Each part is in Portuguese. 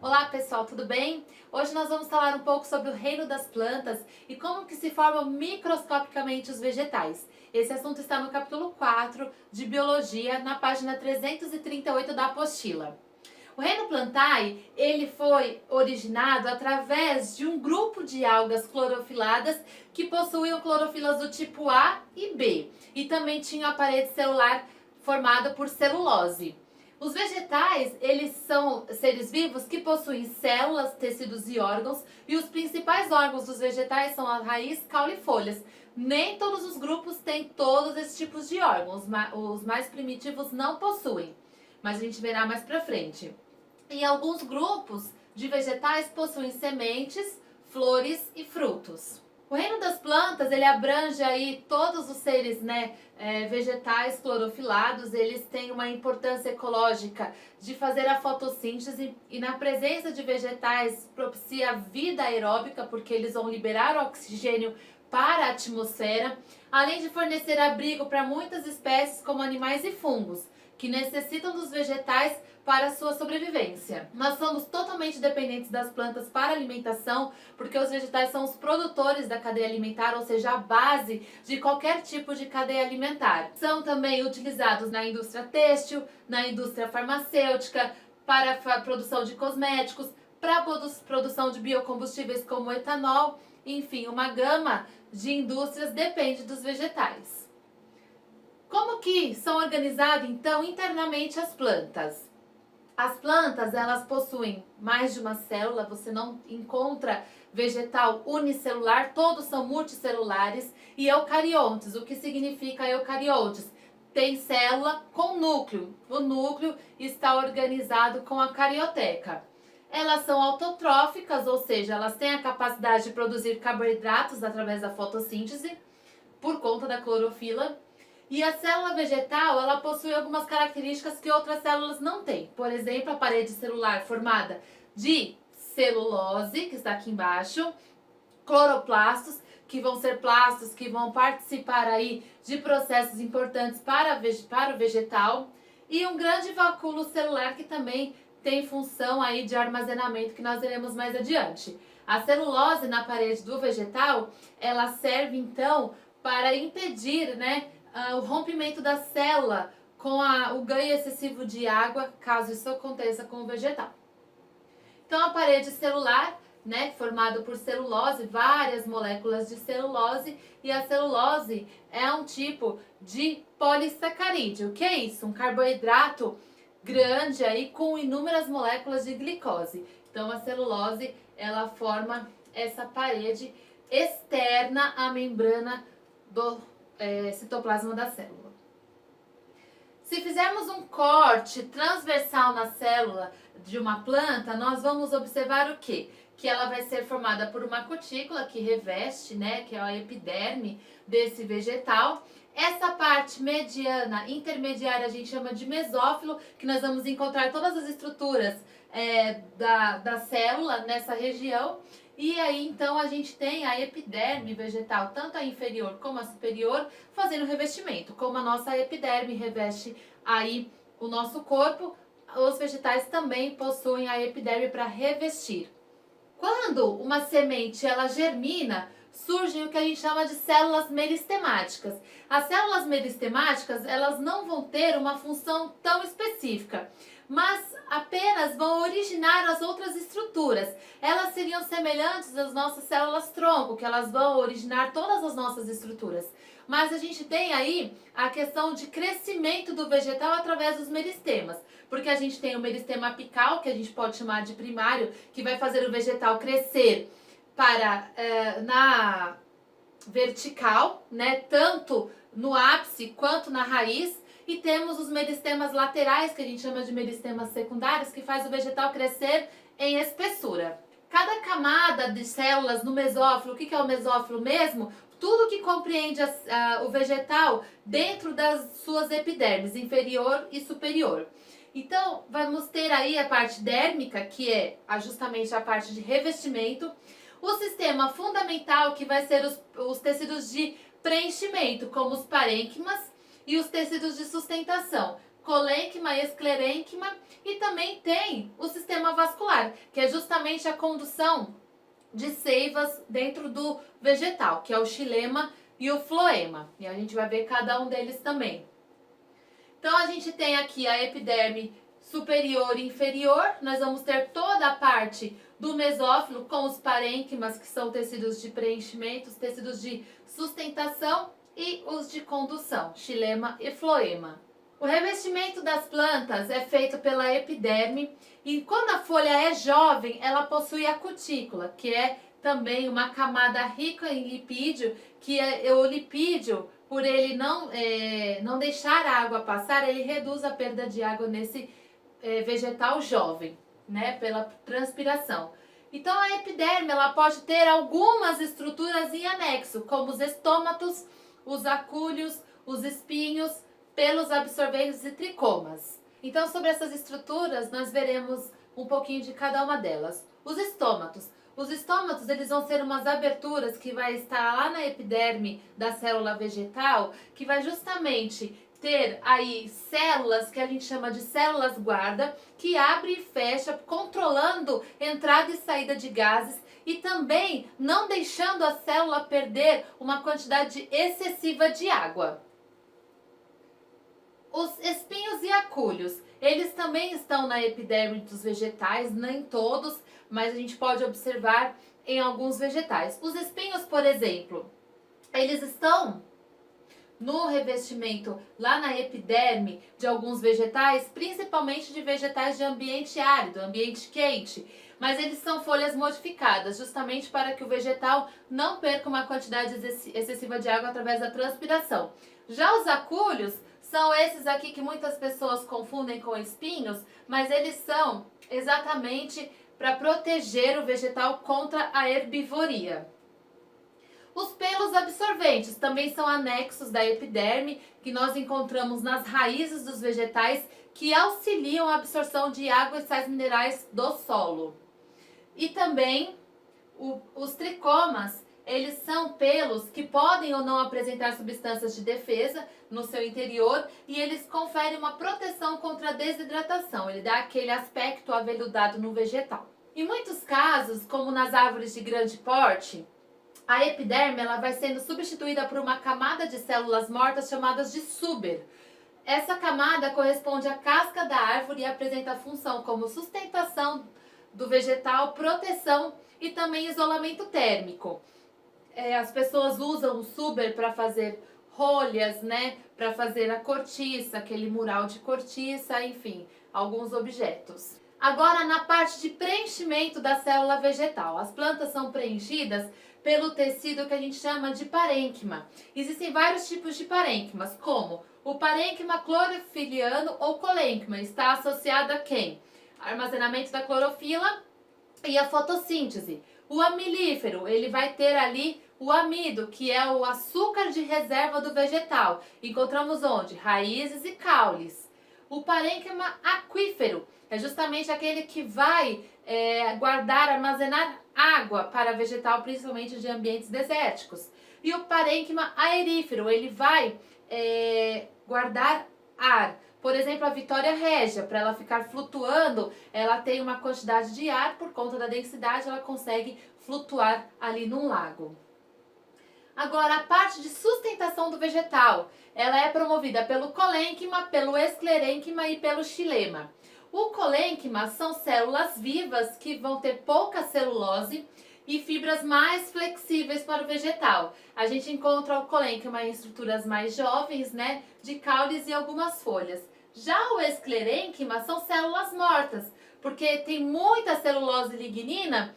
Olá pessoal, tudo bem? Hoje nós vamos falar um pouco sobre o reino das plantas e como que se formam microscopicamente os vegetais. Esse assunto está no capítulo 4 de Biologia, na página 338 da apostila. O reino Plantae, ele foi originado através de um grupo de algas clorofiladas que possuíam clorofilas do tipo A e B e também tinham a parede celular formada por celulose. Os vegetais, eles são seres vivos que possuem células, tecidos e órgãos, e os principais órgãos dos vegetais são a raiz, caule e folhas. Nem todos os grupos têm todos esses tipos de órgãos, os mais primitivos não possuem, mas a gente verá mais pra frente. Em alguns grupos de vegetais possuem sementes, flores e frutos. O reino das plantas, ele abrange aí todos os seres, vegetais clorofilados. Eles têm uma importância ecológica de fazer a fotossíntese e na presença de vegetais propicia a vida aeróbica, porque eles vão liberar oxigênio para a atmosfera, além de fornecer abrigo para muitas espécies como animais e fungos, que necessitam dos vegetais para a sua sobrevivência. Nós somos totalmente dependentes das plantas para alimentação, porque os vegetais são os produtores da cadeia alimentar, ou seja, a base de qualquer tipo de cadeia alimentar. São também utilizados na indústria têxtil, na indústria farmacêutica, para a produção de cosméticos, para a produção de biocombustíveis como etanol, enfim, uma gama de indústrias depende dos vegetais. Como que são organizadas, então, internamente as plantas? As plantas, elas possuem mais de uma célula, você não encontra vegetal unicelular, todos são multicelulares e eucariontes. O que significa eucariontes? Tem célula com núcleo, o núcleo está organizado com a carioteca. Elas são autotróficas, ou seja, elas têm a capacidade de produzir carboidratos através da fotossíntese, por conta da clorofila. E a célula vegetal, ela possui algumas características que outras células não têm. Por exemplo, a parede celular formada de celulose, que está aqui embaixo, cloroplastos, que vão ser plastos, que vão participar aí de processos importantes para o vegetal, e um grande vacúolo celular que também tem função aí de armazenamento, que nós veremos mais adiante. A celulose na parede do vegetal, ela serve então para impedir, o rompimento da célula com o ganho excessivo de água, caso isso aconteça com o vegetal. Então a parede celular, formada por celulose, várias moléculas de celulose, e a celulose é um tipo de polissacarídeo. O que é isso? Um carboidrato grande aí com inúmeras moléculas de glicose. Então a celulose, ela forma essa parede externa à membrana do citoplasma da célula. Se fizermos um corte transversal na célula de uma planta, nós vamos observar o quê? Que ela vai ser formada por uma cutícula que reveste, que é a epiderme desse vegetal. Essa parte mediana, intermediária, a gente chama de mesófilo, que nós vamos encontrar todas as estruturas da célula nessa região. E aí, então, a gente tem a epiderme vegetal, tanto a inferior como a superior, fazendo revestimento. Como a nossa epiderme reveste aí o nosso corpo, os vegetais também possuem a epiderme para revestir. Quando uma semente ela germina, surgem o que a gente chama de células meristemáticas. As células meristemáticas, elas não vão ter uma função tão específica, mas apenas vão originar as outras estruturas. Elas seriam semelhantes às nossas células tronco, que elas vão originar todas as nossas estruturas. Mas a gente tem aí a questão de crescimento do vegetal através dos meristemas. Porque a gente tem o meristema apical, que a gente pode chamar de primário, que vai fazer o vegetal crescer na vertical, tanto no ápice quanto na raiz. E temos os meristemas laterais, que a gente chama de meristemas secundários, que faz o vegetal crescer em espessura. Cada camada de células no mesófilo, o que é o mesófilo mesmo? Tudo que compreende o vegetal dentro das suas epidermes, inferior e superior. Então, vamos ter aí a parte dérmica, que é justamente a parte de revestimento. O sistema fundamental, que vai ser os tecidos de preenchimento, como os parênquimas, e os tecidos de sustentação, colênquima, esclerênquima, e também tem o sistema vascular, que é justamente a condução de seivas dentro do vegetal, que é o xilema e o floema. E a gente vai ver cada um deles também. Então a gente tem aqui a epiderme superior e inferior. Nós vamos ter toda a parte do mesófilo com os parênquimas, que são tecidos de preenchimento, os tecidos de sustentação, e os de condução, xilema e floema. O revestimento das plantas é feito pela epiderme, e quando a folha é jovem, ela possui a cutícula, que é também uma camada rica em lipídio, que é o lipídio, por ele não deixar a água passar, ele reduz a perda de água nesse vegetal jovem, né, pela transpiração. Então a epiderme ela pode ter algumas estruturas em anexo, como os estômatos, os acúlios, os espinhos, pelos absorventes e tricomas. Então, sobre essas estruturas, nós veremos um pouquinho de cada uma delas. Os estômatos. Os estômatos, eles vão ser umas aberturas que vai estar lá na epiderme da célula vegetal, que vai justamente ter aí células que a gente chama de células guarda, que abre e fecha, controlando entrada e saída de gases, e também não deixando a célula perder uma quantidade excessiva de água. Os espinhos e acúlios, eles também estão na epiderme dos vegetais, nem todos, mas a gente pode observar em alguns vegetais. Os espinhos, por exemplo, eles estão no revestimento lá na epiderme de alguns vegetais, principalmente de vegetais de ambiente árido, ambiente quente, mas eles são folhas modificadas, justamente para que o vegetal não perca uma quantidade excessiva de água através da transpiração. Já os acúlios são esses aqui que muitas pessoas confundem com espinhos, mas eles são exatamente para proteger o vegetal contra a herbivoria. Os pelos absorventes também são anexos da epiderme, que nós encontramos nas raízes dos vegetais, que auxiliam a absorção de água e sais minerais do solo. E também os tricomas, eles são pelos que podem ou não apresentar substâncias de defesa no seu interior, e eles conferem uma proteção contra a desidratação. Ele dá aquele aspecto aveludado no vegetal. Em muitos casos, como nas árvores de grande porte, a epiderme ela vai sendo substituída por uma camada de células mortas chamadas de suber. Essa camada corresponde à casca da árvore e apresenta a função como sustentação do vegetal, proteção e também isolamento térmico. As pessoas usam o suber para fazer rolhas, né? Para fazer a cortiça, aquele mural de cortiça, enfim, alguns objetos. Agora, na parte de preenchimento da célula vegetal, as plantas são preenchidas pelo tecido que a gente chama de parênquima. Existem vários tipos de parênquimas, como o parênquima clorofiliano ou colênquima. Está associado a quem? Armazenamento da clorofila e a fotossíntese. O amilífero, ele vai ter ali o amido, que é o açúcar de reserva do vegetal. Encontramos onde? Raízes e caules. O parênquima aquífero é justamente aquele que vai guardar, armazenar água para vegetal, principalmente de ambientes desérticos. E o parênquima aerífero, ele vai guardar ar. Por exemplo, a Vitória régia, para ela ficar flutuando, ela tem uma quantidade de ar, por conta da densidade, ela consegue flutuar ali num lago. Agora, a parte de sustentação do vegetal, ela é promovida pelo colênquima, pelo esclerênquima e pelo xilema. O colênquima são células vivas que vão ter pouca celulose e fibras mais flexíveis para o vegetal. A gente encontra o colênquima em estruturas mais jovens, né, de caules e algumas folhas. Já o esclerênquima são células mortas, porque tem muita celulose lignina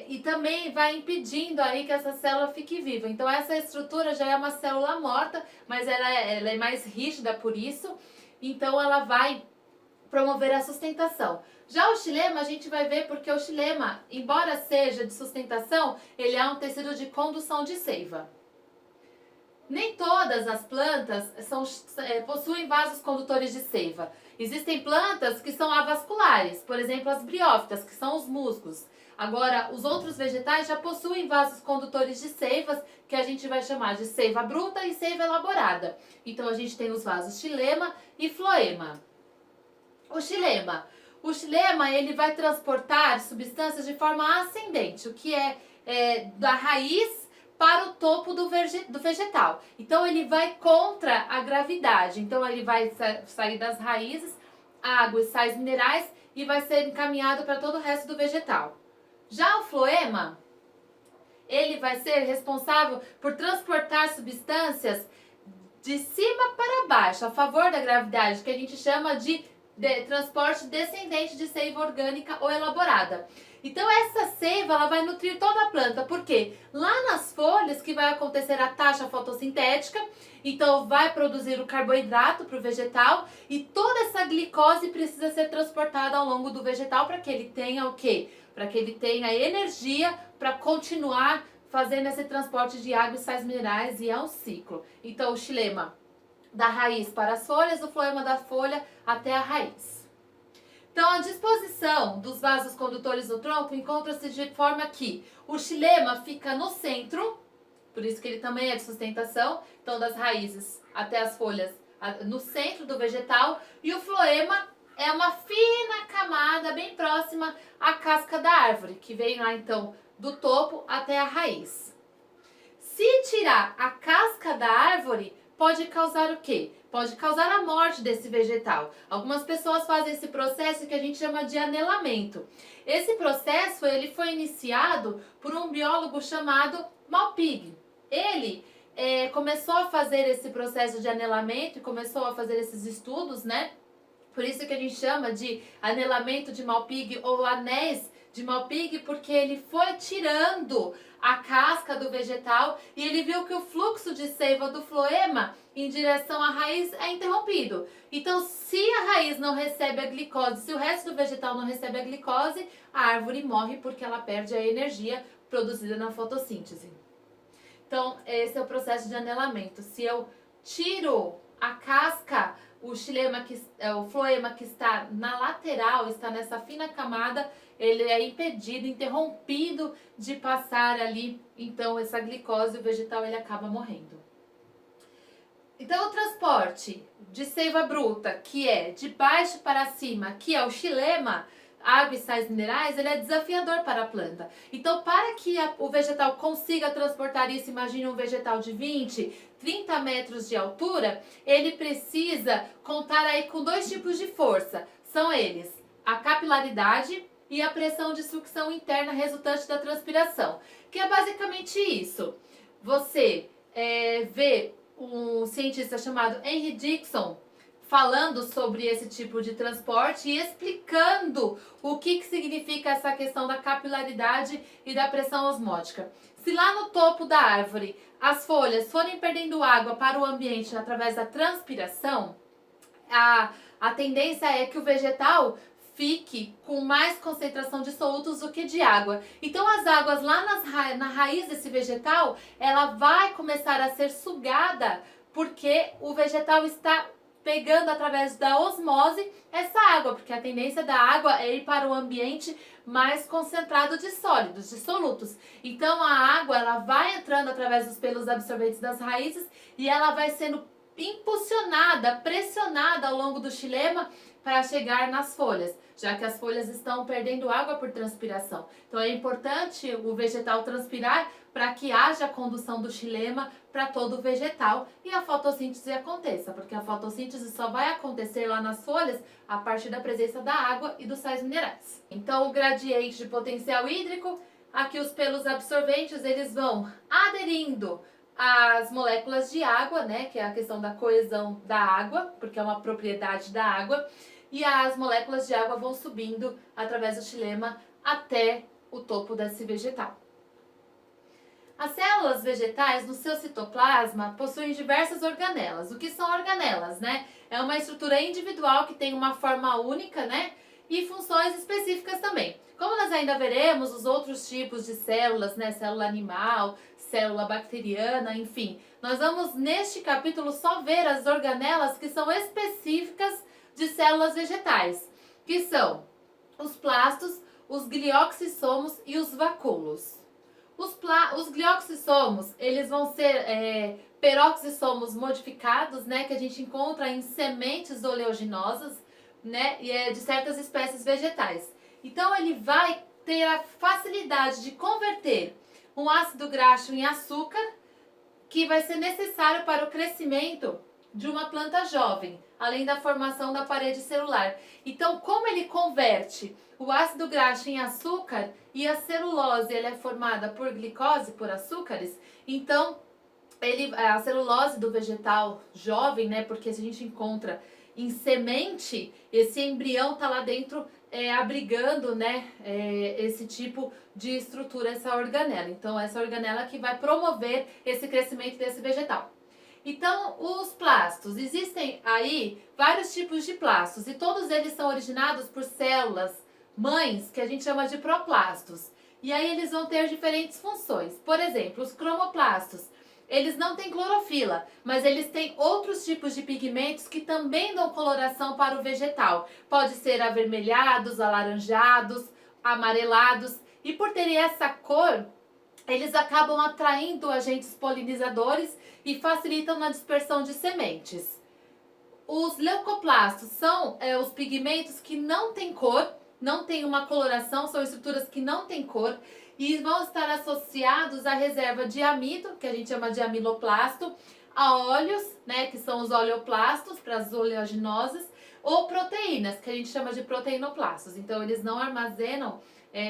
e também vai impedindo aí que essa célula fique viva. Então essa estrutura já é uma célula morta, mas ela é mais rígida por isso, então ela vai promover a sustentação. Já o xilema a gente vai ver porque o xilema, embora seja de sustentação, ele é um tecido de condução de seiva. Nem todas as plantas possuem vasos condutores de seiva. Existem plantas que são avasculares, por exemplo, as briófitas, que são os musgos. Agora, os outros vegetais já possuem vasos condutores de seivas, que a gente vai chamar de seiva bruta e seiva elaborada. Então, a gente tem os vasos xilema e floema. O xilema, ele vai transportar substâncias de forma ascendente, o que é da raiz para o topo do vegetal. Então, ele vai contra a gravidade. Então, ele vai sair das raízes, água e sais minerais e vai ser encaminhado para todo o resto do vegetal. Já o floema, ele vai ser responsável por transportar substâncias de cima para baixo, a favor da gravidade, que a gente chama de transporte descendente de seiva orgânica ou elaborada. Então essa seiva ela vai nutrir toda a planta, porque lá nas folhas que vai acontecer a taxa fotossintética, então vai produzir o carboidrato para o vegetal e toda essa glicose precisa ser transportada ao longo do vegetal para que ele tenha o quê? Para que ele tenha energia para continuar fazendo esse transporte de água e sais minerais e é um ciclo. Então o xilema da raiz para as folhas, o floema da folha até a raiz. Então, a disposição dos vasos condutores do tronco encontra-se de forma que o xilema fica no centro, por isso que ele também é de sustentação, então das raízes até as folhas no centro do vegetal, e o floema é uma fina camada bem próxima à casca da árvore, que vem lá então do topo até a raiz. Se tirar a casca da árvore, pode causar o quê? Pode causar a morte desse vegetal. Algumas pessoas fazem esse processo que a gente chama de anelamento. Esse processo ele foi iniciado por um biólogo chamado Malpighi. Ele começou a fazer esse processo de anelamento e começou a fazer esses estudos, né? Por isso que a gente chama de anelamento de Malpighi ou anéis de Malpighi, porque ele foi tirando a casca do vegetal e ele viu que o fluxo de seiva do floema em direção à raiz é interrompido. Então, se a raiz não recebe a glicose, se o resto do vegetal não recebe a glicose, a árvore morre porque ela perde a energia produzida na fotossíntese. Então, esse é o processo de anelamento. Se eu tiro a casca, o floema que está na lateral, está nessa fina camada, ele é impedido, interrompido de passar ali, então, essa glicose, o vegetal ele acaba morrendo. Então, o transporte de seiva bruta, que é de baixo para cima, que é o xilema, água e sais minerais, ele é desafiador para a planta. Então, para que o vegetal consiga transportar isso, imagine um vegetal de 20, 30 metros de altura, ele precisa contar aí com dois tipos de força. São eles, a capilaridade e a pressão de sucção interna resultante da transpiração. Que é basicamente isso. Você vê um cientista chamado Henry Dixon falando sobre esse tipo de transporte e explicando o que significa essa questão da capilaridade e da pressão osmótica. Se lá no topo da árvore as folhas forem perdendo água para o ambiente através da transpiração, a tendência é que o vegetal fique com mais concentração de solutos do que de água. Então as águas lá na raiz desse vegetal, ela vai começar a ser sugada porque o vegetal está pegando através da osmose essa água, porque a tendência da água é ir para o ambiente mais concentrado de sólidos, de solutos. Então a água ela vai entrando através dos pelos absorventes das raízes e ela vai sendo impulsionada, pressionada ao longo do xilema para chegar nas folhas, já que as folhas estão perdendo água por transpiração. Então é importante o vegetal transpirar para que haja a condução do xilema para todo o vegetal e a fotossíntese aconteça, porque a fotossíntese só vai acontecer lá nas folhas a partir da presença da água e dos sais minerais. Então o gradiente de potencial hídrico, aqui os pelos absorventes, eles vão aderindo às moléculas de água, né, que é a questão da coesão da água, porque é uma propriedade da água, e as moléculas de água vão subindo através do xilema até o topo desse vegetal. As células vegetais, no seu citoplasma, possuem diversas organelas. O que são organelas, né? É uma estrutura individual que tem uma forma única, né? E funções específicas também. Como nós ainda veremos os outros tipos de células, né? Célula animal, célula bacteriana, enfim. Nós vamos, neste capítulo, só ver as organelas que são específicas de células vegetais, que são os plastos, os glioxissomos e os vacúolos. Os glioxissomos, eles vão ser peroxissomos modificados, né, que a gente encontra em sementes oleaginosas, né, de certas espécies vegetais. Então, ele vai ter a facilidade de converter um ácido graxo em açúcar, que vai ser necessário para o crescimento de uma planta jovem, além da formação da parede celular. Então, como ele converte o ácido graxo em açúcar e a celulose ela é formada por glicose, por açúcares, então a celulose do vegetal jovem, né, porque se a gente encontra em semente, esse embrião tá lá dentro abrigando, né, esse tipo de estrutura, essa organela. Então, essa organela que vai promover esse crescimento desse vegetal. Então, os plastos, existem aí vários tipos de plastos e todos eles são originados por células mães que a gente chama de proplastos. E aí eles vão ter diferentes funções. Por exemplo, os cromoplastos, eles não têm clorofila, mas eles têm outros tipos de pigmentos que também dão coloração para o vegetal. Pode ser avermelhados, alaranjados, amarelados. E por terem essa cor, eles acabam atraindo agentes polinizadores e facilitam na dispersão de sementes. Os leucoplastos são os pigmentos que não têm cor, não têm uma coloração, são estruturas que não têm cor e vão estar associados à reserva de amido, que a gente chama de amiloplasto, a óleos, né, que são os oleoplastos, para as oleaginosas, ou proteínas, que a gente chama de proteinoplastos. Então, eles não armazenam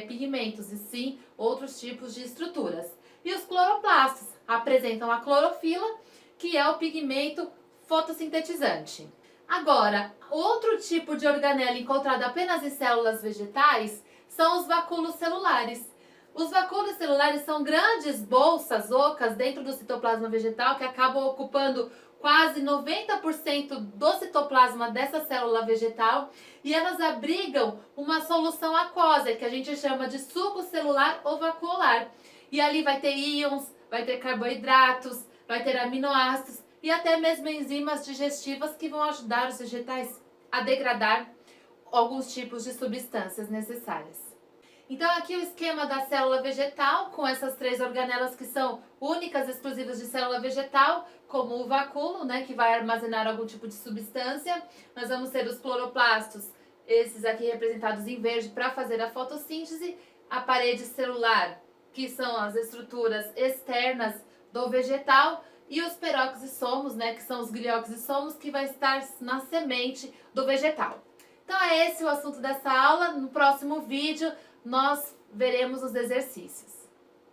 pigmentos, e sim outros tipos de estruturas. E os cloroplastos apresentam a clorofila, que é o pigmento fotossintetizante. Agora, outro tipo de organela encontrado apenas em células vegetais são os vacúolos celulares. Os vacúolos celulares são grandes bolsas ocas dentro do citoplasma vegetal que acabam ocupando quase 90% do citoplasma dessa célula vegetal e elas abrigam uma solução aquosa que a gente chama de suco celular ou vacuolar. E ali vai ter íons, vai ter carboidratos, vai ter aminoácidos e até mesmo enzimas digestivas que vão ajudar os vegetais a degradar alguns tipos de substâncias necessárias. Então aqui o esquema da célula vegetal, com essas três organelas que são únicas, exclusivas de célula vegetal, como o vacúolo, né, que vai armazenar algum tipo de substância. Nós vamos ter os cloroplastos, esses aqui representados em verde, para fazer a fotossíntese. A parede celular, que são as estruturas externas do vegetal. E os peroxissomos, né, que são os glioxissomos, que vai estar na semente do vegetal. Então é esse o assunto dessa aula. No próximo vídeo nós veremos os exercícios.